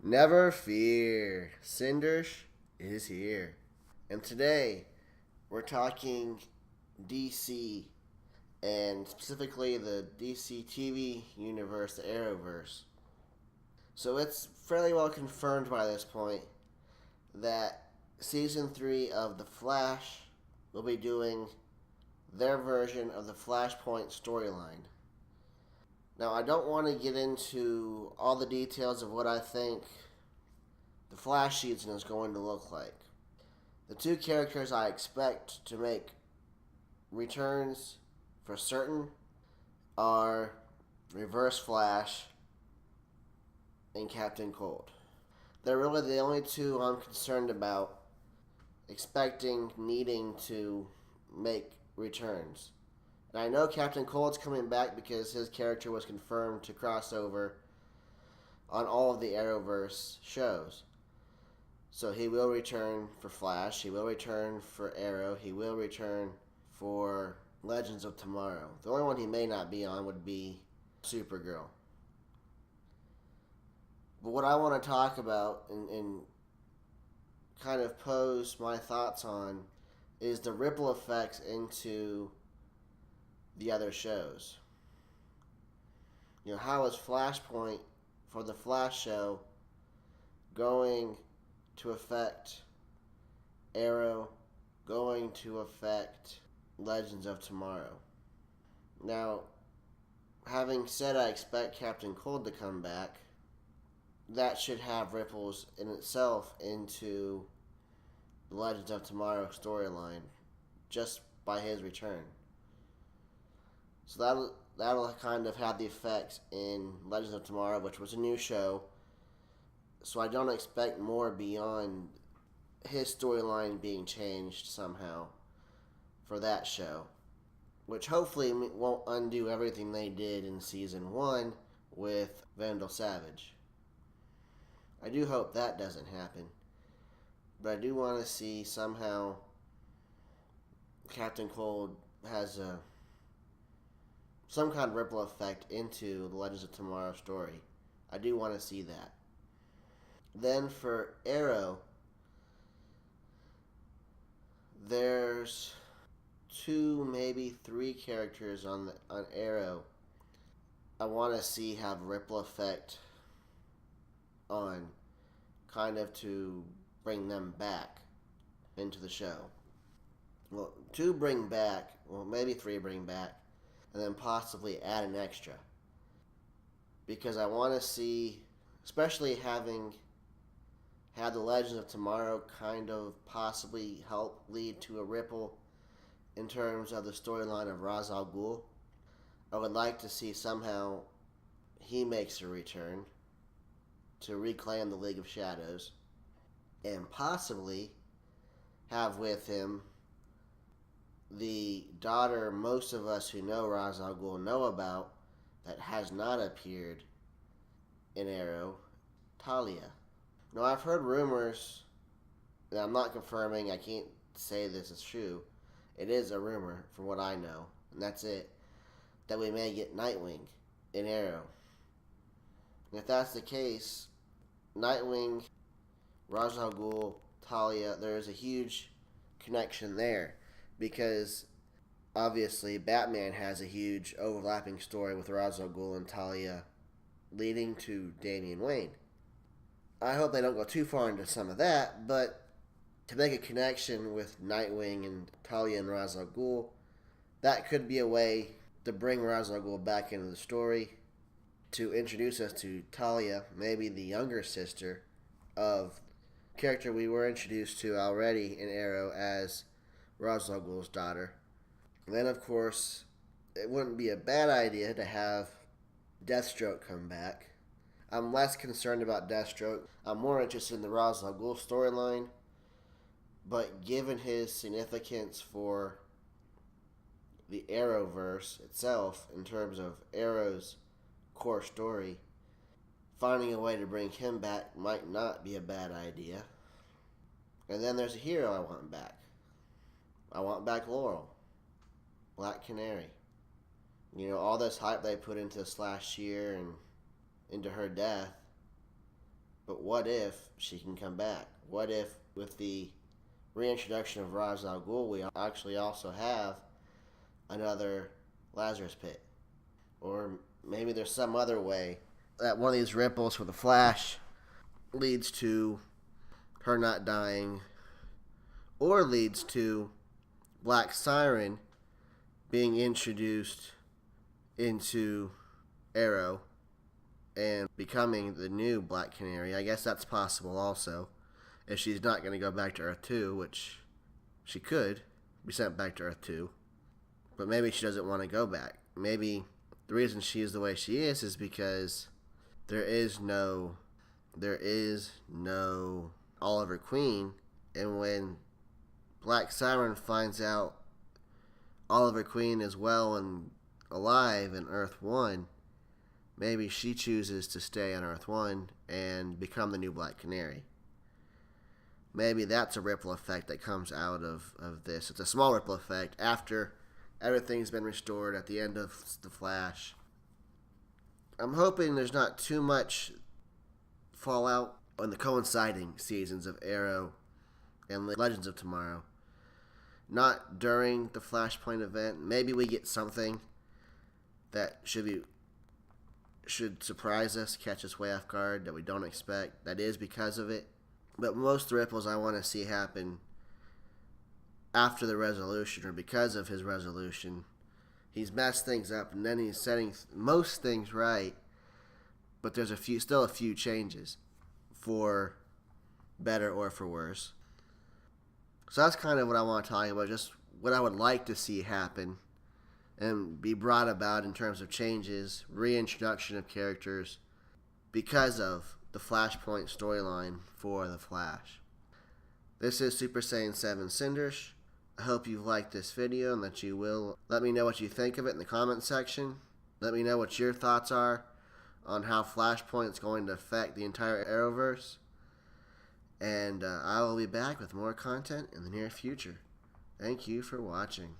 Never fear, Cindersh is here. And today, we're talking DC, and specifically the DC TV universe, the Arrowverse. So it's fairly well confirmed by this point that Season 3 of The Flash will be doing their version of the Flashpoint storyline. Now, I don't want to get into all the details of what I think the Flash season is going to look like. The two characters I expect to make returns for certain are Reverse Flash and Captain Cold. They're really the only two I'm concerned about expecting, needing to make returns. And I know Captain Cold's coming back because his character was confirmed to cross over on all of the Arrowverse shows. So he will return for Flash, he will return for Arrow, he will return for Legends of Tomorrow. The only one he may not be on would be Supergirl. But what I want to talk about and kind of pose my thoughts on is the ripple effects into the other shows. How is Flashpoint for the Flash show going to affect Arrow, going to affect Legends of Tomorrow? Now, having said I expect Captain Cold to come back, that should have ripples in itself into the Legends of Tomorrow storyline just by his return. So that'll kind of have the effects in Legends of Tomorrow, which was a new show. So I don't expect more beyond his storyline being changed somehow for that show, which hopefully won't undo everything they did in Season 1 with Vandal Savage. I do hope that doesn't happen, but I do want to see somehow Captain Cold has some kind of ripple effect into the Legends of Tomorrow story. I do want to see that. Then for Arrow, there's 2, maybe 3 characters on Arrow I want to see have ripple effect on, kind of to bring them back into the show. Well, 2 bring back, well, maybe 3 bring back, and then possibly add an extra. Because I want to see, especially having had the Legends of Tomorrow kind of possibly help lead to a ripple in terms of the storyline of Ra's al Ghul, I would like to see somehow he makes a return to reclaim the League of Shadows, and possibly have with him the daughter most of us who know Ra's al Ghul know about that has not appeared in Arrow, Talia. Now, I've heard rumors, and I'm not confirming, I can't say this is true. It is a rumor from what I know, and that's it, that we may get Nightwing in Arrow. And if that's the case, Nightwing, Ra's al Ghul, Talia, there's a huge connection there. Because obviously Batman has a huge overlapping story with Ra's al Ghul and Talia leading to Damian Wayne. I hope they don't go too far into some of that, but to make a connection with Nightwing and Talia and Ra's al Ghul, that could be a way to bring Ra's al Ghul back into the story, to introduce us to Talia, maybe the younger sister of the character we were introduced to already in Arrow as Ra's al Ghul's daughter. And then, of course, it wouldn't be a bad idea to have Deathstroke come back. I'm less concerned about Deathstroke. I'm more interested in the Ra's al Ghul storyline. But given his significance for the Arrowverse itself, in terms of Arrow's core story, finding a way to bring him back might not be a bad idea. And then there's a hero I want back. I want back Laurel, Black Canary. All this hype they put into Slash Shear and into her death. But what if she can come back? What if, with the reintroduction of Ra's al Ghul, we actually also have another Lazarus Pit? Or maybe there's some other way that one of these ripples for the Flash leads to her not dying, or leads to Black Siren being introduced into Arrow and becoming the new Black Canary. I guess that's possible also, if she's not going to go back to Earth 2, which she could be sent back to Earth 2. But maybe she doesn't want to go back. Maybe the reason she is the way she is because there is no Oliver Queen. And when Black Siren finds out Oliver Queen is well and alive in Earth 1, maybe she chooses to stay on Earth 1 and become the new Black Canary. Maybe that's a ripple effect that comes out of this. It's a small ripple effect after everything's been restored at the end of The Flash. I'm hoping there's not too much fallout on the coinciding seasons of Arrow and Legends of Tomorrow. Not during the Flashpoint event. Maybe we get something that should surprise us, catch us way off guard, that we don't expect. That is because of it. But most of the ripples I want to see happen after the resolution, or because of his resolution. He's messed things up, and then he's setting most things right, but there's still a few changes, for better or for worse. So that's kind of what I want to talk about, just what I would like to see happen and be brought about in terms of changes, reintroduction of characters, because of the Flashpoint storyline for The Flash. This is Super Saiyan 7 Cinders. I hope you've liked this video and that you will let me know what you think of it in the comment section. Let me know what your thoughts are on how Flashpoint is going to affect the entire Arrowverse. And I will be back with more content in the near future. Thank you for watching.